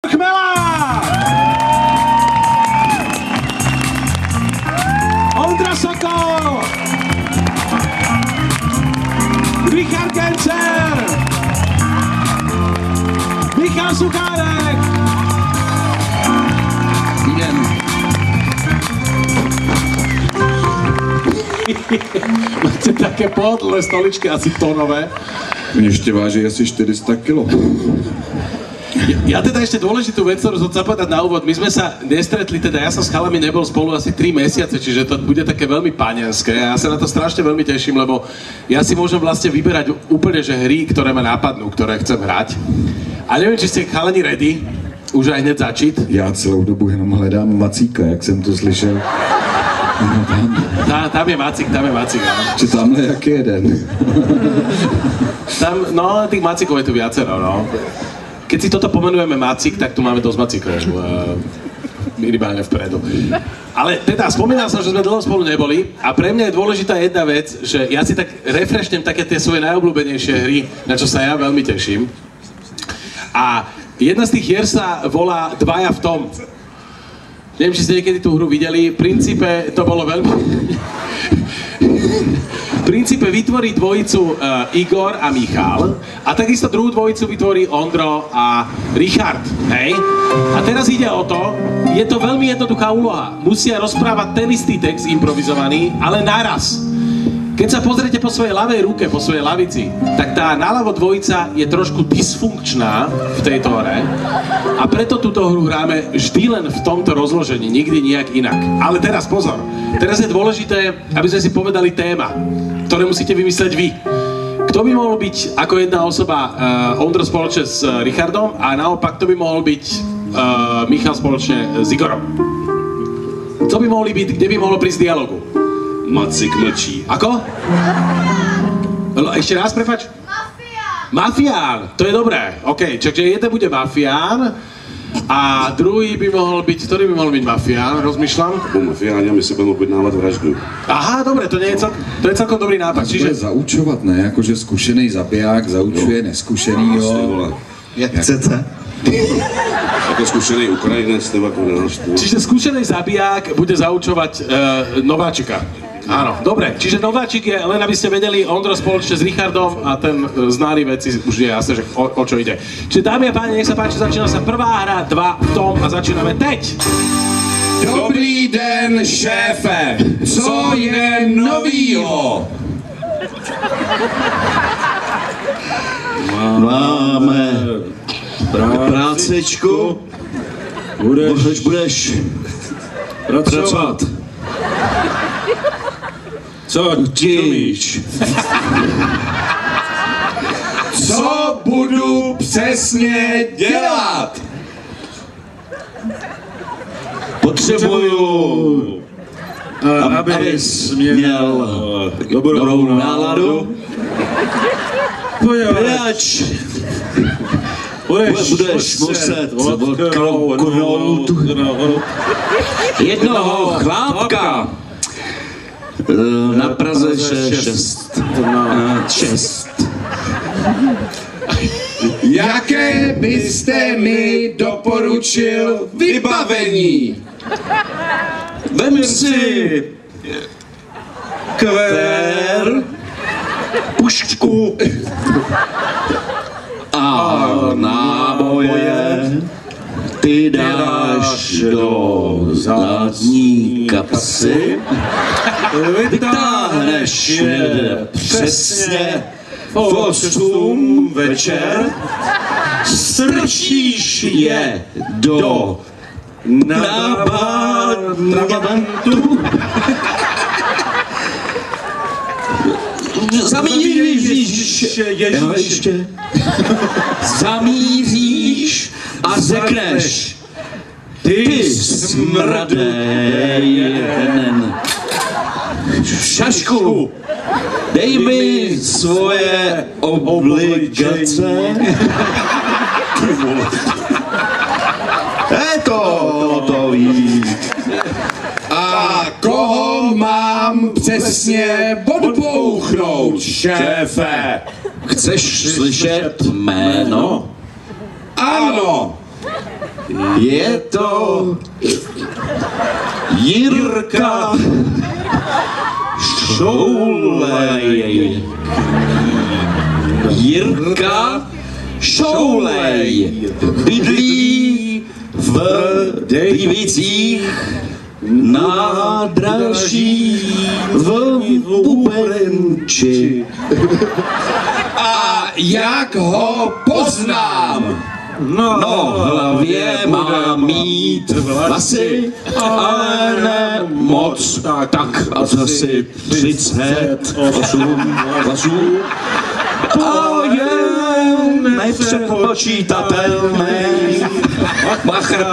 Chmela! Ondra Sokol! Richard Gencer! Michal Sukárek! Máte také pohodlné stoličky, asi tonové. Ešte váži asi 400 kg. Ja teda ešte dôležitú vec, ktorú som chcel povedať na úvod. My sme sa nestretli, teda ja som s chalami nebol spolu asi 3 mesiace, čiže to bude také veľmi páňanské. Ja sa na to strašne veľmi teším, lebo ja si môžem vlastne vyberať úplne, že hry, ktoré ma napadnú, ktoré chcem hrať. A neviem, či ste chalani ready, už aj hneď začít. Já celou dobu jenom hledám Macíka, jak jsem to slyšel. Tam je Macík, áno. Či tamhle jak jeden. Tam, no, tých Macíkov je tu viacero, no. Keď si toto pomenujeme Macík, tak tu máme dosť Macíkov, minimálne vpredu. Ale teda, spomínal som, že sme dlho spolu neboli a pre mňa je dôležitá jedna vec, že ja si tak refreshnem také tie svoje najobľúbenejšie hry, na čo sa ja veľmi teším. A jedna z tých hier sa volá Dvaja v tom. Neviem, či ste niekedy tú hru videli. V princípe to bolo veľmi... V princípe vytvorí dvojicu Igor a Michal a takisto druhú dvojicu vytvorí Ondro a Richard, hej? A teraz ide o to, je to veľmi jednoduchá úloha. Musia rozprávať ten istý text improvizovaný, ale naraz. Keď sa pozriete po svojej ľavej ruke, po svojej lavici, tak tá naľavo dvojica je trošku dysfunkčná v tejto hre a preto túto hru hráme vždy len v tomto rozložení, nikdy nijak inak. Ale teraz pozor, teraz je dôležité, aby sme si povedali téma, ktoré musíte vymysleť vy. Kto by mohol byť ako jedna osoba Ondro spoločne s Richardom a naopak kto by mohol byť Michal spoločne s Igorom? Co by mohli byť, kde by mohlo prísť dialogu? Macik mlčí. Ako? Ešte raz, prepáč? Mafián, to je dobré. OK, čiže jeden bude mafián a druhý by mohol byť, ktorý by mohol byť mafián, rozmýšľam? Po mafiáňami si budeme objednávať vraždu. Aha, dobre, to je celkom dobrý nápad. Čiže zaučovat, ne? Jakože zkušený zabiják zaučuje neskušenýho. Jak chcete. Ako skúšený Ukrajinec, nebo ako náš. Čiže skúšený zabiják bude zaučovať nováčika. Áno, dobre, čiže nováčik je, len aby ste vedeli, Ondro spoločne s Richardom a ten znáry veci už je jasné, že o čo ide. Čiže dámy a páni, nech sa páči, začína sa prvá hra, Dva v tom a začíname teď. Dobrý den, šéfe, co je novýho? Máme prácečku, budeš pracovat. Co tíš? Co budu přesně dělat? Potřebuju, abys měl dobrou náladu. Pojač budeš muset odklouknout jednoho chlápka na Praze 6. Jaké byste mi doporučil vybavení? Vem si kvér, pušku a náboje ty dáš do zadní kapsy, vytáhneš je přesně v 8 večer, strčíš je do nabantu, zamíříš a řekneš: ty smrde jeden, šašku, dej mi svoje obligace. To ví. A koho mám přesně podbouchnout, šéfe? Chceš slyšet jméno? Ano. Je to Jirka Šoulej. Jirka Šoulej bydlí v Dejvicích nádraží v Bubenči. A jak ho poznám? No, v hlavě má mít vlasy, ale ne moc, tak asi 38 vlasů. A je nepřepočítatelný machr.